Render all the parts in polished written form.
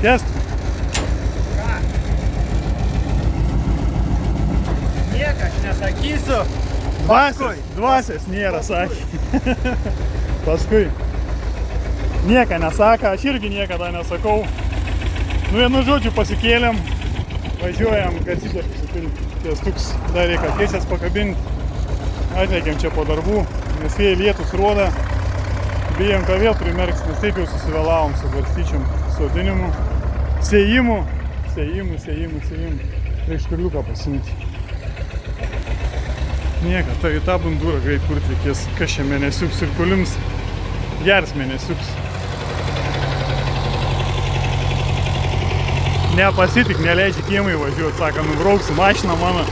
Kęstai. Ką? Niekas nesakysiu. Dvasios nėra, sakė. Paskui. Nieka nesaka, aš irgi niekada nesakau. Nu, vienu žodžiu pasikėlėm, važiuojam, garsytę prisipilti. Kęstuks dar reikia tiesias pakabinti. Atlekiam čia po darbų, nes vėjai lietus roda. Bijom, ką vėl primerks, nes taip jau susivėlavom su garstyčiom sodinimu. Sėjimu. Reiks kurliuką pasimti. Nieka, tai į tą bundūrą greit kurt reikės. Kas čia mėnesiuks ir kulims gers mėnesiuks. Nepasitik, neleidžia kiemai važiuoti, sako, nubrauksi mašiną mano.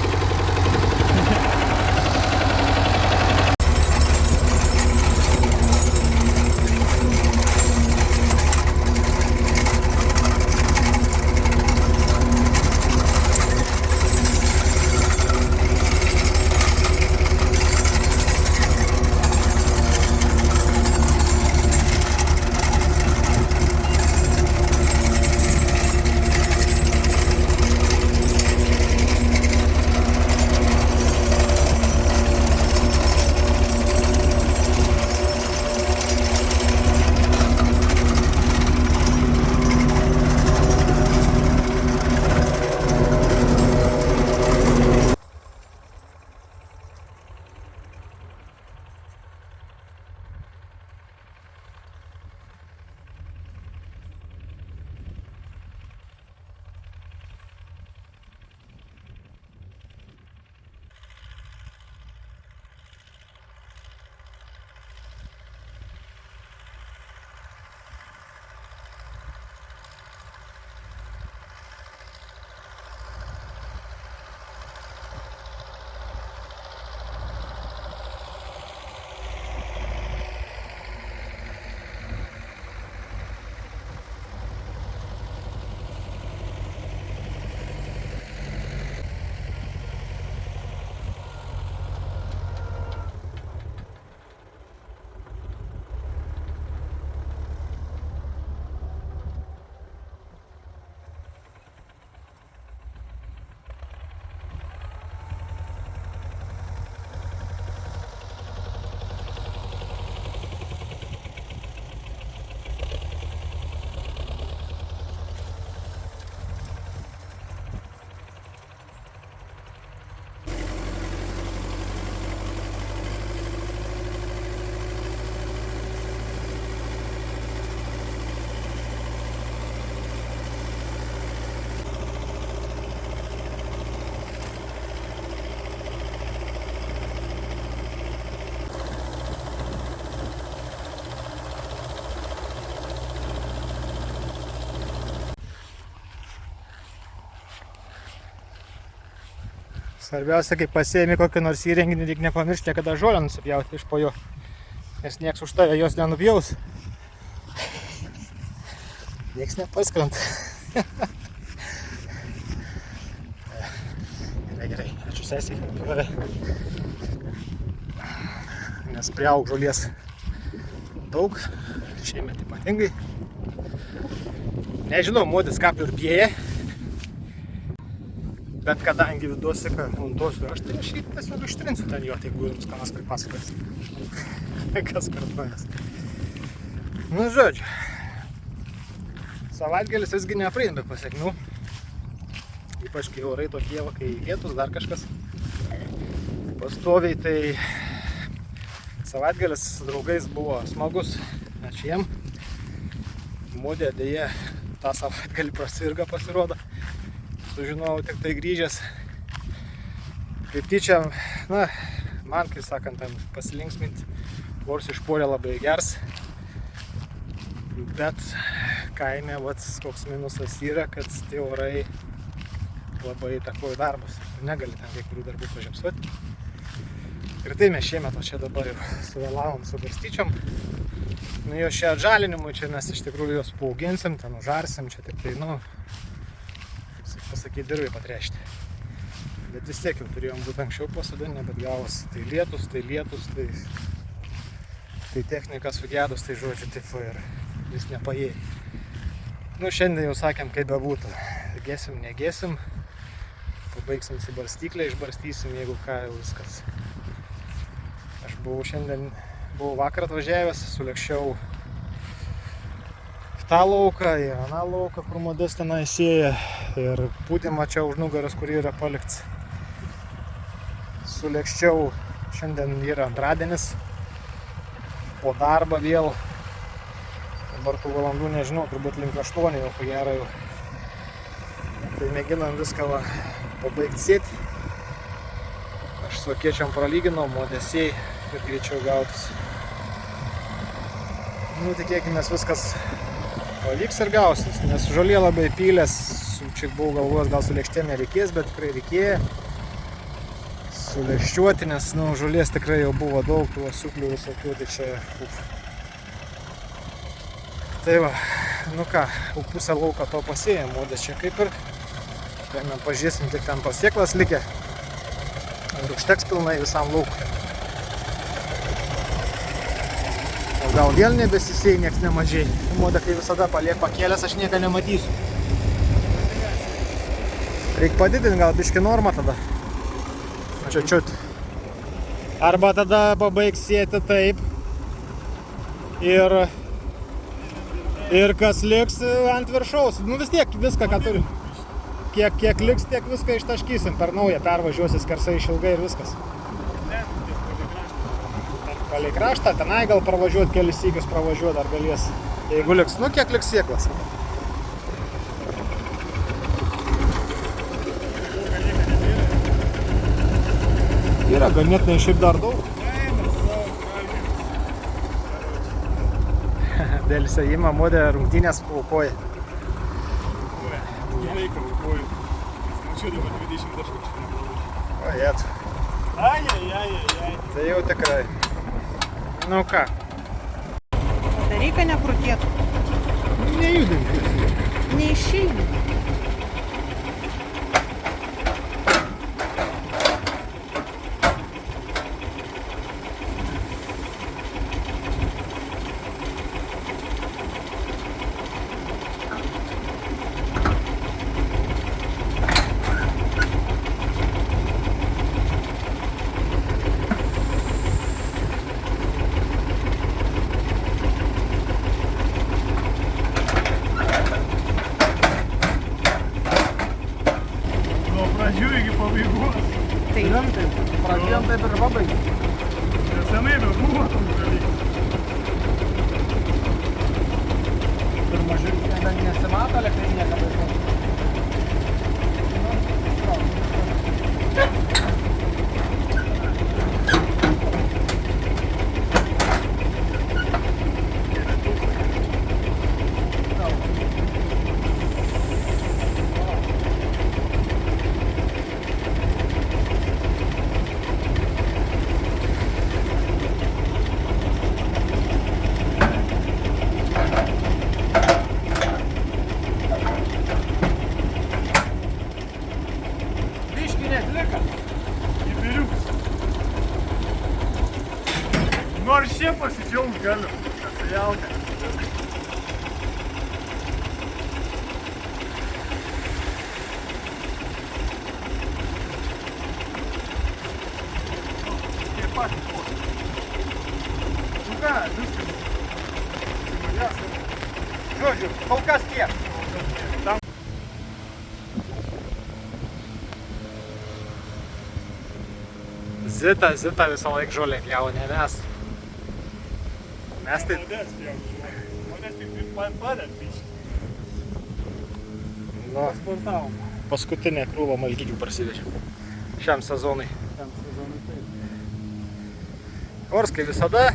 Svarbiausia, kai pasiėmi kokį nors įrenginį, reikia nepamiršti niekada žolę nusipjauti iš po jo, nes nieks už tave jos nenupjaus. Nieks nepaskrant. Gerai, ačiū sesiai. Nes priaug žolės daug, šiemet ypatingai. Nežinau, modis kaplių ir pjėja. Bet kadangi viduosi, kad montosiu aš, tai aš jį tiesiog ištrinsiu ten jo, tai jeigu jums ką nors pripasakos. Kas kartuojas. Nu, žodžiu. Savaitgalis visgi nepraeina be pasiekmių. Ypač kai orai tokie, kai lietus, dar kažkas. Pastoviai, tai savaitgalis su draugais buvo smagus. Ačiū jiem. Modė dėja tą savaitgalį prasirga, pasirodo. Sužinojau tik tai grįžęs. Kaip tyčia, na, man, kaip sakant, pasilinksminti, vors išpuolė labai gers. Bet kaime, koks minusas yra, kad tie orai labai įtakoja darbus. Negali ten kai kurių darbų pažemsuoti. Ir tai mes šiemet, o čia dabar jau suvėlavom su garstyčiom. Nu, jo šia atžalinimui, čia mes iš tikrųjų jos paauginsim, ten užarsim, čia tik tai, nu, pasakyti, dirbai patrešti. Bet vis tiek jau turėjom būti anksčiau pasodinę, bet gavos tai lietus, tai technika sugedus, tai žodžiu, taip ir vis nepajėjai. Nu, šiandien jau sakėm, kaip bebūtų. Gėsim, negėsim. Pabaigsim su barstyklę, išbarstysim, jeigu ką, jau viskas. Aš buvau vakar atvažiavęs, sulėkščiau tą lauką ir aną lauką, kur Modestas tenai sėja. Ir pūtį mačiau už nugaros, kur yra palikts. Sulėkščiau, šiandien yra antradienis. Po darbą vėl. Dabar tų valandų nežinau, turbūt link 8 jau ko gero jau. Tai mėginam viską pabaigti sėti. Aš su akiečiam pralyginau, Modesiai ir greičiau gautus. Nu, tikėkimės viskas pavyks ir gausis, nes žolė labai pylės. Čia buvau galvojęs, gal su lėkštėm nereikės, bet tikrai reikėjo sulėkščiuoti, nes nu, žolės tikrai jau buvo daug, tų asiuklių visokių, tai čia Tai va, nu ką, pusę lauką to pasėjom, Modės čia kaip ir. Tai mes pažiūrėsim, kiek ten tos sėklas likę. Ir užteks pilnai visam laukui. O gal vėl nebesisėjai, nieks nemažiai. Modė, kai visada paliek pakėlęs, aš nieką nematysiu. Reikia padidinti gal biškį normą tada. Čiut. Arba tada pabaigs sėti taip. Ir kas liks ant viršaus. Nu vis tiek viską, ką turi. Kiek liks, tiek viską ištaškysim. Per naują pervažiuosi skersai išilgai ir viskas. Palei kraštą, tenai gal pravažiuot, kelis sykius pravažiuot ar galės. Jeigu liks, nu kiek liks sėklas. Yra ganėtinai šiaip dar daug. Dėl įsėjimą Modė rungtynės paukoja. Laiką aukoju. Mačiau dabar 20 taškų. O, jėtų. Ai. Tai jau tikrai. Nu ką? Daryka nekrutėtų. Nejudink. Neišeini. Pradžių iki pabaigos. Pradėjom taip ir pabaigėm. Senai buvo toks dalykas. Ir mažiau šiandien nesimato elektrinė, kad tai Nors čia pasidžiaugt galiu, pasijautę. Taip pat. Nu ką, viskas. Žodžiu, kol kas tiek. Zita visą laiką žolę pjaunė, ne mes. Mes tai... Modės tik padėt biškį. Nu, paskutinę krūvą malkykių parsivežėm. Šiam sezonui. Orskai visada,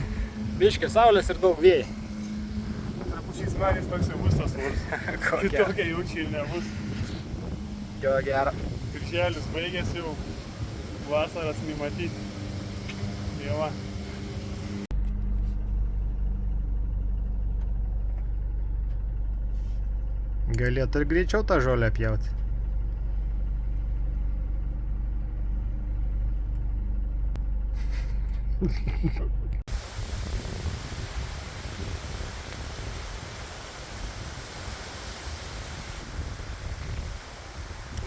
biškį saulės ir daug vėjai. Šiais metais toks jau bus tas ors. Kitokia jaučiai ir nebus. Jo, gera. Birželis baigėsi jau, vasaras nematyti. Tai va. Galėtų ir greičiau tą žolę pjauti.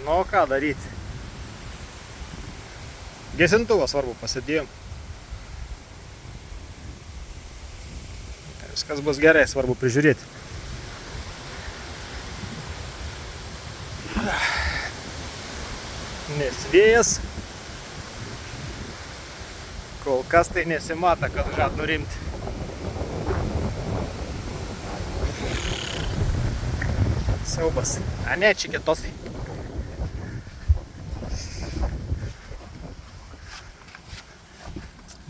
Nu, ką daryti? Gesintuvą svarbu pasidėjom. Viskas bus gerai, svarbu prižiūrėti. Nes vėjas kol kas tai nesimata, kad žad nurimti. Siaubas. A ne, čia kitos.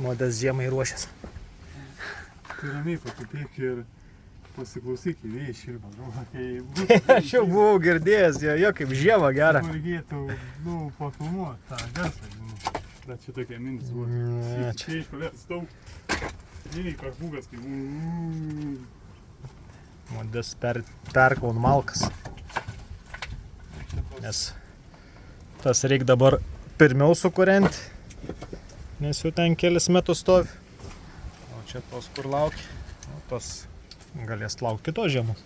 Modas žiemai ruošiasi. Tai ramiai patupėk ir pasiklausyk į vėją šilpą. Aš jau buvau girdėjęs, jo kaip žiemą gerą. Reikėtų, pafilmuoti tą garsą. Bet čia tokia mintis buvo. Čia iš palėtas tau. Žinai, kas būgas, kaip... Modas perkaun malkas. Nes tas reik dabar pirmiau sukurianti. Nes jau ten kelis metus stovi. O čia tos kur laukia. O tos galės laukti kitos žiemos.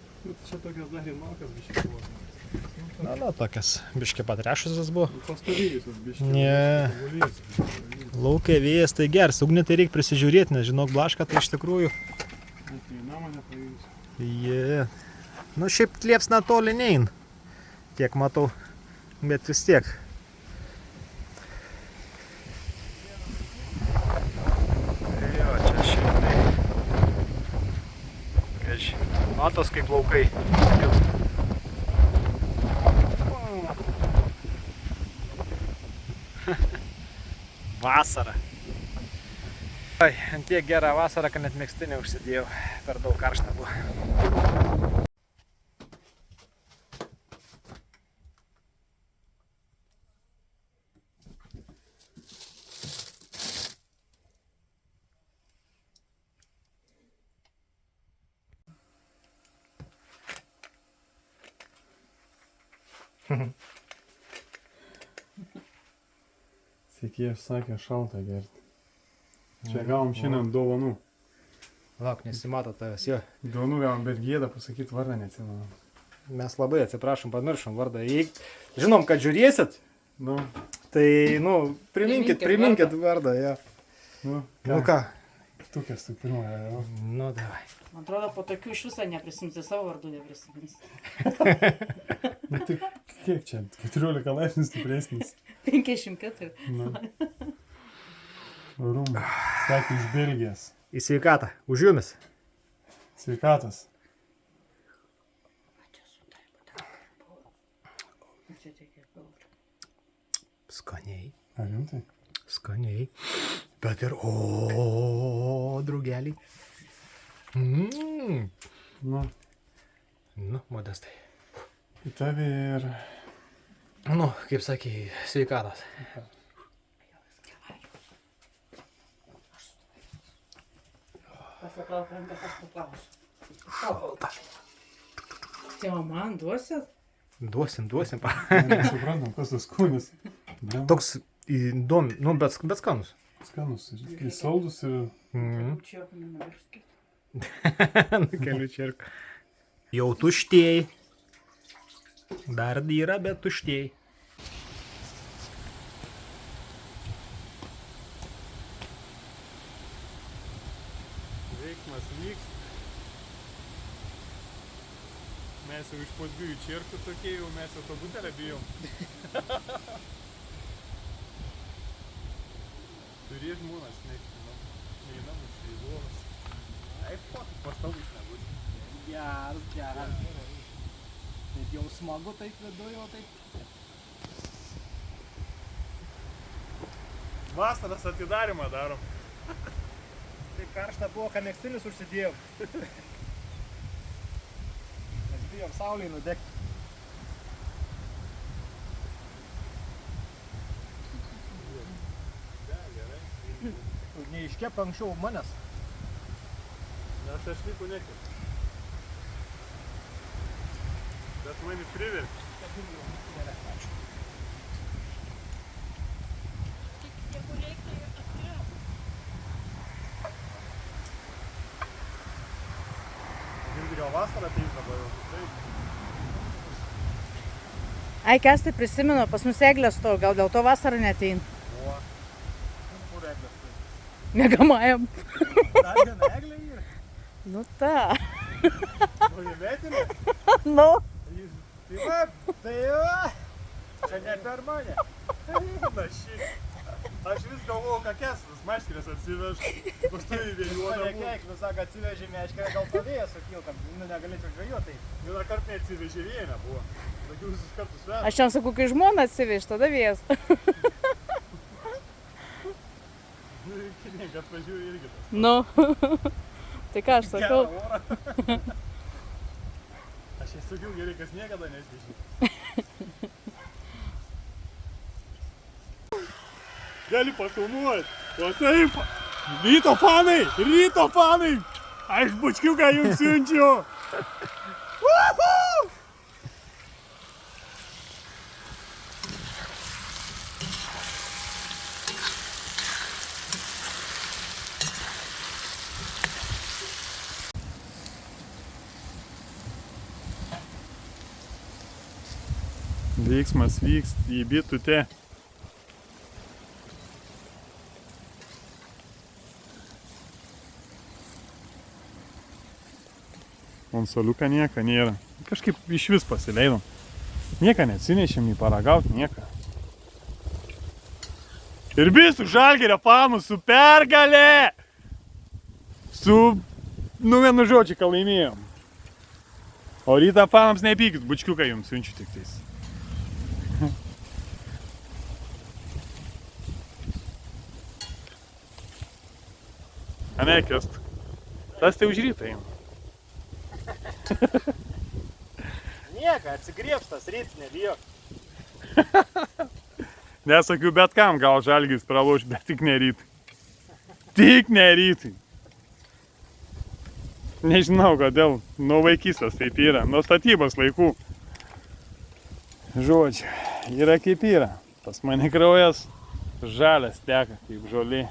Čia tokias dar ir malkas biški buvo. Na, tokias biški patrešusios buvo. Pastovėjusios biški. Ne. Laukia vėjas tai gers. Ugnį tai reik prisižiūrėti, nes žinok, blaška tai iš tikrųjų. Nu šiaip liepsna toli nein. Kiek matau. Bet vis tiek. Matos kaip laukai. Vasara. Ant tiek gerą vasarą, kad net megztinį užsidėjau. Per daug karšta buvo. Sekėjas sakė šaltą gerti. Čia gavom šiandien dovanų. Lauk, nesimato tavęs, jo. Dovanų gavom, bet gėda pasakyti vardą neatsimenu. Mes labai atsiprašom, pamiršom vardą. Žinom, kad žiūrėsit, Nu, tai, priminkit vardą, jo. nu ką? Tukės tu pirmoja, jo. Nu, davai. Man atrodo, po tokių iš viso neprisimti, savo vardų neprisimins. Nu, tai kiek čia? 14 laipsnis stipresnis. 54. Nu. Rūmų. Sakė iš Belgijos. Į sveikatą. Už jumis. Sveikatos. Skaniai. Ar rimtai? Skaniai. Bet ir, drugeliai. Nu, Nu, Modestai. į tavį ir... Nu, kaip sakė, sveikatos. Pasiklauk rankas, aš paklausiu. Šalta. Tai o man duosit? Duosim. Nesuprantam, kas tas kūnis. Toks įdomi, nu, bet skanus. Skanus. Ir saldus ir... Čierkų nenuvirskit. Kelių čierkų. Jau tuštėjai. Dar yra, bet tuštėjai. Veiksmas vyks. Mes jau iš po 2 čierkų tokie, jau mes jau to butelę bijom. Turi žmonas, neįnamus į lovas. Ai, pastovus nebus. Geras. Bet jau smagu taip viduj, o taip. Vasaros atidarimą darom. Taip karšta buvo, kad megztinius užsidėjom. Mes bijom saulėj nudegti. Neiškep anksčiau manęs. Nes aš liko nekep. Bet mane priverčia. Vidurio vasarą ateis dabar jau. Ai, Kęstai prisimenu, pas mus eglės to, gal dėl to vasarą netein. O, kur eglės tai? Mėgamajam. Dar viena eglė yra? Nu ta. Naujametinė? Nu. Tai va, tai va. Čia ne per mane. Na šį. Aš vis galvojau, ką Kęstas meškerės atsiveš. Paskui vėjuoda buvo. Nu sako, atsivežė meškerę, gal pavėjas sukil, kad negalėčiau žvejoti. Vieną kartą neatsivežė vėją buvo. Tokių visus kartus vežė. Aš jam sakau, kai žmona atsiveš, tada vėjas. Nu, kiniai, kad važiuoju irgi tas. Nu. Tai ką aš sakau? Gerą orą. Aš jai sakiau gerai, kas niekada nežvežė. Gali pafilmuoti. O taip. Ryto fanai. Ryto fanai. Aš bučkiuką jums siunčiu. Woohoo! Veiksmas vyks į bitutę. Konsoliuką nieko nėra. Kažkaip iš vis pasileidom. Nieką neatsinešėm į paragaut, nieką. Ir visų Žalgirio fanų su pergalė! Vienu žodžiu, ką laimėjom. O rytą fanams nepykit, bučkiuką jums siunčiu tik tais. Ane, Kęst. Tas tai už rytą eina. Nieka, atsigriebstas, ryts nebijok. Nesakiau bet kam, gal Žalgiris praloš, bet tik ne rytai. Tik ne rytai. Nežinau kodėl, nuo vaikystės taip yra, nuo statybos laikų. Žodžiu, yra kaip yra. Pas mane kraujas žalias teka kaip žolė.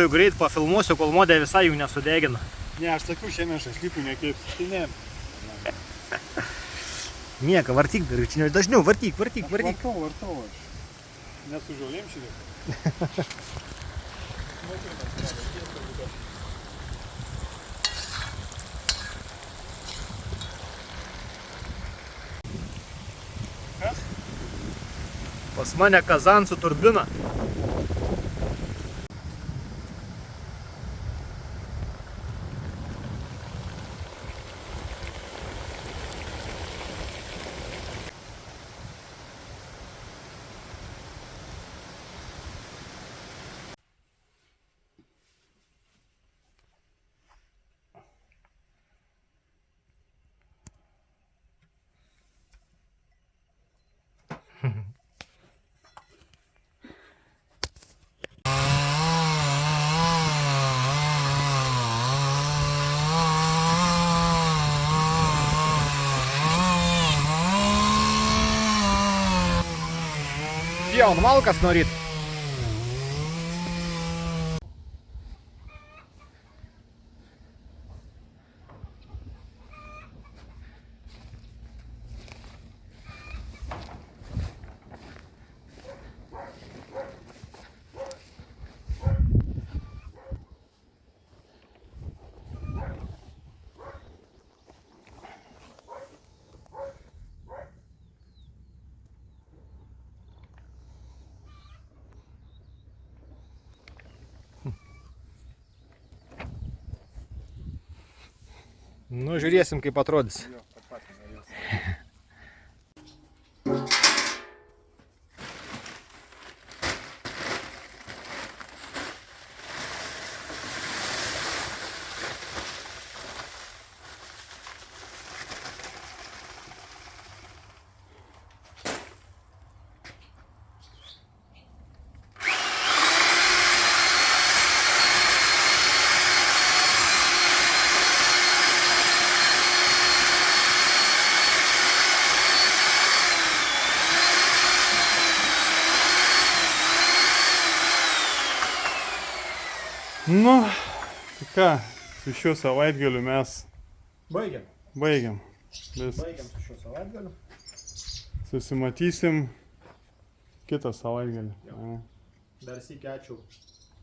Greit pafilmuosiu, kol modė visai jų nesudegina. Ne, aš sakiau, šiandien šašlykų nekėpsiu. Tai ne. Nieka, vartyk dar, čia dažniau, vartyk. Vartau aš. Nesu žolėm šitaip. Kas? Pas mane kazan su turbina. Pjaun malkas nuo ryt. Nu, žiūrėsim, kaip atrodys. Nu, tai ką, su šiuo savaitgaliu mes Baigiam. Baigiam. Vis. Baigiam su šiuo savaitgaliu. Susimatysim kitą savaitgalį. Jo. A, Dar sykį ačiū,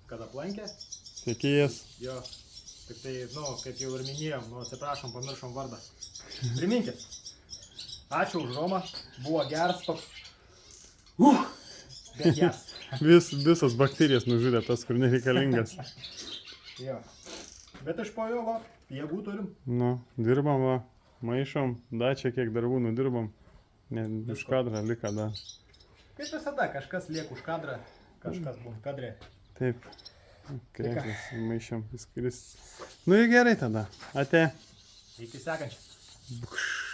kad aplankė. Tiekėjas. Jo. Tik tai, kaip jau ir minėjom, atsiprašom, pamiršom vardą. Priminkit. Ačiū už Romą. Buvo geras toks. Bet jas. Visas bakterijas nužudė tas, kur nereikalingas. Jo. Bet iš po jo, va, jėgų turim. Nu, dirbam, va, maišom, da čia kiek darbų nudirbam. Ne, už kadrą lika, da. Kaip visada, kažkas lieka už kadrą, kažkas buvo kadrė. Taip. Kreklis, maišom, viskas. Nu ir gerai tada. Ate. Iki sekančio.